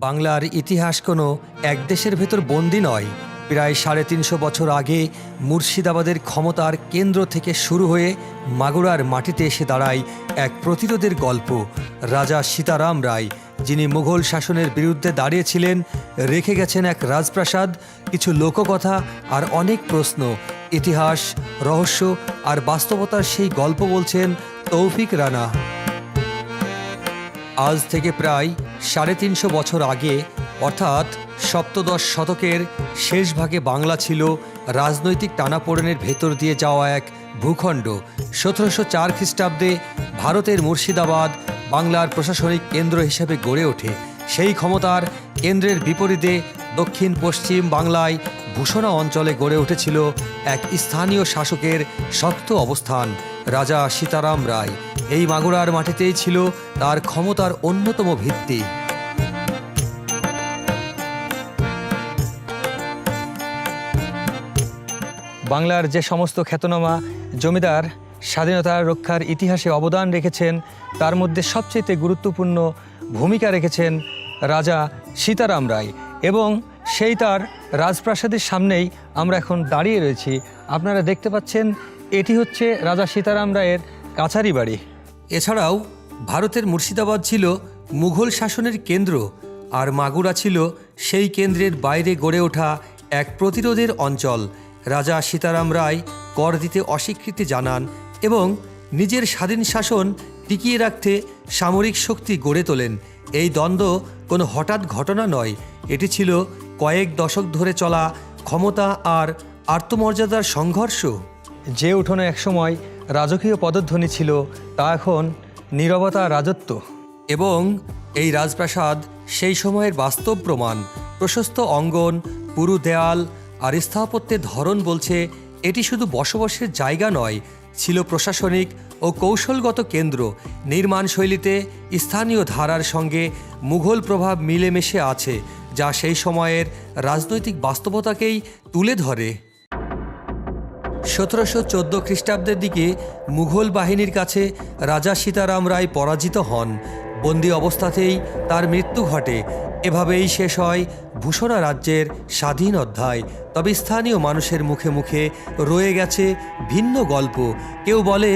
বাংলার ইতিহাস কোনো এক দেশের ভেতর বন্দী নয়। প্রায় ৩৫০ বছর আগে মুর্শিদাবাদের ক্ষমতার কেন্দ্র থেকে শুরু হয়ে মাগুরার মাটিতে এসে দাঁড়ায় এক প্রতিরোধের গল্প। রাজা সীতারাম রায়, যিনি মুঘল শাসনের বিরুদ্ধে দাঁড়িয়েছিলেন, রেখে গেছেন এক রাজপ্রাসাদ, কিছু লোককথা আর অনেক প্রশ্ন। ইতিহাস, রহস্য আর বাস্তবতার সেই গল্প বলছেন তৌফিক রানা। আজ থেকে প্রায় ৩৫০ বছর আগে, অর্থাৎ সপ্তদশ শতকের শেষ ভাগে বাংলা ছিল রাজনৈতিক টানাপোড়েনের ভেতর দিয়ে যাওয়া এক ভূখণ্ড। ১৭০৪ খ্রিস্টাব্দে ভারতের মুর্শিদাবাদ বাংলার প্রশাসনিক কেন্দ্র হিসেবে গড়ে ওঠে। সেই ক্ষমতার কেন্দ্রের বিপরীতে দক্ষিণ পশ্চিম বাংলায় ভূষণা অঞ্চলে গড়ে উঠেছিল এক স্থানীয় শাসকের শক্ত অবস্থান, রাজা সীতারাম রায়। এই মাগুরার মাটিতেই ছিল তার ক্ষমতার অন্যতম ভিত্তি। বাংলার যে সমস্ত খ্যাতনামা জমিদার স্বাধীনতা রক্ষার ইতিহাসে অবদান রেখেছেন, তার মধ্যে সবচেয়ে গুরুত্বপূর্ণ ভূমিকা রেখেছেন রাজা সীতারাম রায়, এবং সেই তার রাজপ্রাসাদের সামনেই আমরা এখন দাঁড়িয়ে রয়েছি। আপনারা দেখতে পাচ্ছেন, এটি হচ্ছে রাজা সীতারাম রায়ের কাছারি বাড়ি। এছাড়াও ভারতের মুর্শিদাবাদ ছিল মুঘল শাসনের কেন্দ্র, আর মাগুরা ছিল সেই কেন্দ্রের বাইরে গড়ে ওঠা এক প্রতিরোধের অঞ্চল। রাজা সীতারাম রায় কর দিতে অস্বীকৃতি জানান এবং নিজের স্বাধীন শাসন টিকিয়ে রাখতে সামরিক শক্তি গড়ে তোলেন। এই দ্বন্দ্ব কোনো হঠাৎ ঘটনা নয়, এটি ছিল কয়েক দশক ধরে চলা ক্ষমতা আর আত্মমর্যাদার সংঘর্ষ। যে উঠোনে একসময় রাজকীয় পদধ্বনি ছিল, তা এখন নীরবতা রাজত্ব। এবং এই রাজপ্রাসাদ সেই সময়ের বাস্তব প্রমাণ। প্রশস্ত অঙ্গন, পুরু দেয়াল আর স্থাপত্যের ধরন বলছে এটি শুধু বসবাসের জায়গা নয়, ছিল প্রশাসনিক ও কৌশলগত কেন্দ্র। নির্মাণ শৈলীতে স্থানীয় ধারার সঙ্গে মুঘল প্রভাব মিলেমিশে আছে, যা সেই সময়ের রাজনৈতিক বাস্তবতাকেই তুলে ধরে। ১৭১৪ খ্রিস্টাব্দের দিকে মুঘল বাহিনীর কাছে রাজা সীতারাম রায় পরাজিত হন। বন্দি অবস্থাতেই তার মৃত্যু ঘটে। এভাবেই শেষ হয় ভূষণা রাজ্যের স্বাধীন অধ্যায়। তবে স্থানীয় মানুষের মুখে মুখে রয়ে গেছে ভিন্ন গল্প। কেউ বলে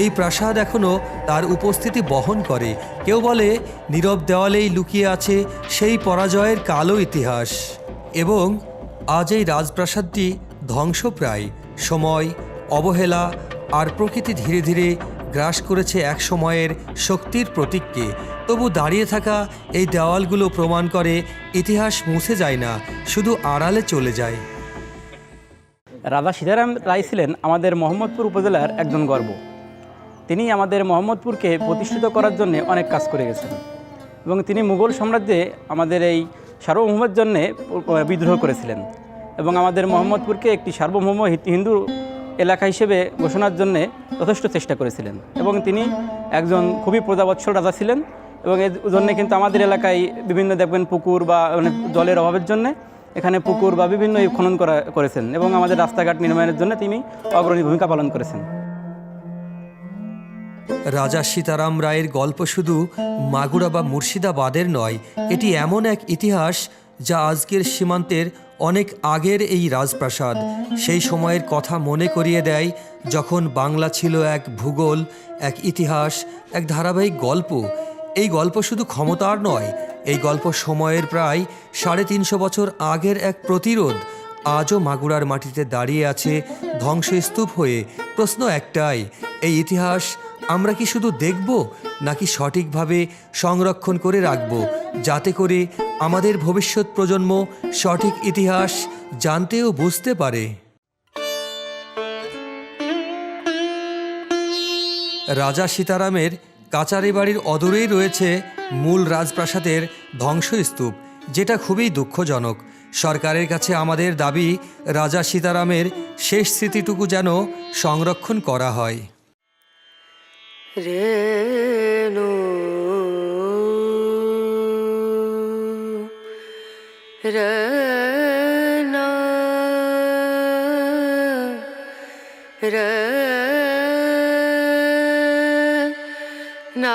এই প্রাসাদ এখনও তার উপস্থিতি বহন করে, কেউ বলে নীরব দেওয়ালেই লুকিয়ে আছে সেই পরাজয়ের কালো ইতিহাস। এবং আজ এই রাজপ্রাসাদটি ধ্বংসপ্রায়। সময়, অবহেলা আর প্রকৃতি ধীরে ধীরে গ্রাস করেছে এক সময়ের শক্তির প্রতীককে। তবু দাঁড়িয়ে থাকা এই দেওয়ালগুলো প্রমাণ করে ইতিহাস মুছে যায় না, শুধু আড়ালে চলে যায়। রাজা সীতারাম রায় ছিলেন আমাদের মোহাম্মদপুর উপজেলার একজন গর্ব। তিনি আমাদের মোহাম্মদপুরকে প্রতিষ্ঠিত করার জন্য অনেক কাজ করে গেছেন, এবং তিনি মুঘল সাম্রাজ্যে আমাদের এই সার্বভৌমের জন্যে বিদ্রোহ করেছিলেন, এবং আমাদের মোহাম্মদপুরকে একটি সার্বভৌম হিন্দু এলাকা হিসেবে ঘোষণার জন্যে যথেষ্ট চেষ্টা করেছিলেন। এবং তিনি একজন খুবই প্রজাবৎসল রাজা ছিলেন, এবং এর জন্যে কিন্তু আমাদের এলাকায় বিভিন্ন দেখবেন পুকুর বা জলের অভাবের জন্যে এখানে পুকুর বা বিভিন্ন খনন করেছেন, এবং আমাদের রাস্তাঘাট নির্মাণের জন্য তিনি অগ্রণী ভূমিকা পালন করেছেন। রাজা সীতারাম রায়ের গল্প শুধু মাগুরা বা মুর্শিদাবাদের নয়, এটি এমন এক ইতিহাস যা আজকের সীমান্তের অনেক আগের এই রাজপ্রাসাদ সেই সময়ের কথা মনে করিয়ে দেয়, যখন বাংলা ছিল এক ভূগোল, এক ইতিহাস, এক ধারাবাহিক গল্প। এই গল্প শুধু ক্ষমতার নয়, এই গল্প সময়ের প্রায় ৩৫০ বছর আগের এক প্রতিরোধ। আজও মাগুরার মাটিতে দাঁড়িয়ে আছে ধ্বংসস্তূপ হয়ে। প্রশ্ন একটাই, এই ইতিহাস আমরা কি শুধু দেখব, নাকি সঠিকভাবে সংরক্ষণ করে রাখব, যাতে করে আমাদের ভবিষ্যৎ প্রজন্ম সঠিক ইতিহাস জানতে ও বুঝতে পারে? রাজা সীতারামের কাচারি বাড়ির অদূরেই রয়েছে মূল রাজপ্রাসাদের ধ্বংসস্তূপ, যেটা খুবই দুঃখজনক। সরকারের কাছে আমাদের দাবি, রাজা সীতারামের শেষ স্মৃতিটুকু যেন সংরক্ষণ করা হয়। রেণু রনা রনা। 那。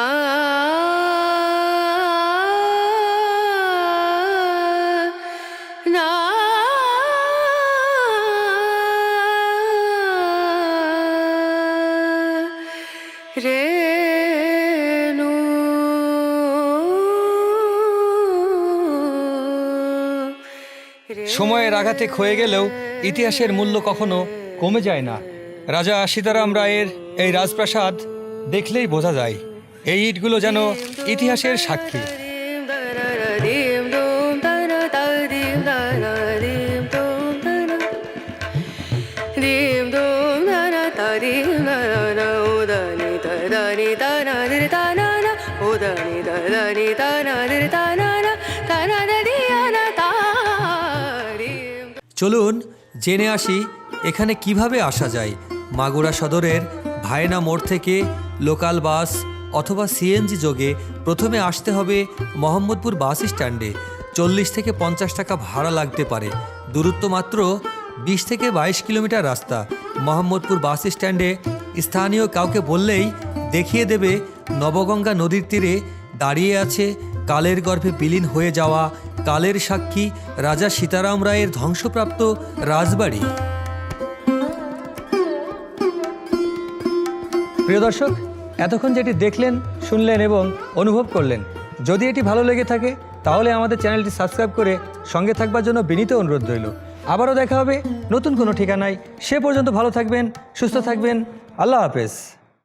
সময়ের আঘাতে ক্ষয়ে গেলেও ইতিহাসের মূল্য কখনো কমে যায় না। রাজা সীতারাম রায়ের এই রাজপ্রাসাদ দেখলেই বোঝা যায়, এই ইটগুলো যেন ইতিহাসের সাক্ষী। চলুন জেনে আসি এখানে কিভাবে আসা যায়। মাগুরা সদরের ভায়না মোড় থেকে লোকাল বাস অথবা সিএনজি যোগে প্রথমে আসতে হবে মোহাম্মদপুর বাস স্ট্যান্ডে। 40 থেকে 50 টাকা ভাড়া লাগতে পারে। দূরত্ব মাত্র 20 থেকে 22 কিলোমিটার রাস্তা। মোহাম্মদপুর বাস স্ট্যান্ডে স্থানীয় কাউকে বললেই দেখিয়ে দেবে নবগঙ্গা নদীর তীরে দাঁড়িয়ে আছে কালের গর্ভে বিলীন হয়ে যাওয়া, কালের সাক্ষী রাজা সীতারাম রায়ের ধ্বংসপ্রাপ্ত রাজবাড়ি। প্রিয় দর্শক, এতক্ষণ যেটি দেখলেন, শুনলেন এবং অনুভব করলেন, যদি এটি ভালো লেগে থাকে তাহলে আমাদের চ্যানেলটি সাবস্ক্রাইব করে সঙ্গে থাকবার জন্য বিনীত অনুরোধ রইল। আবারও দেখা হবে নতুন কোনো ঠিকানায়। সে পর্যন্ত ভালো থাকবেন, সুস্থ থাকবেন। আল্লাহ হাফেজ।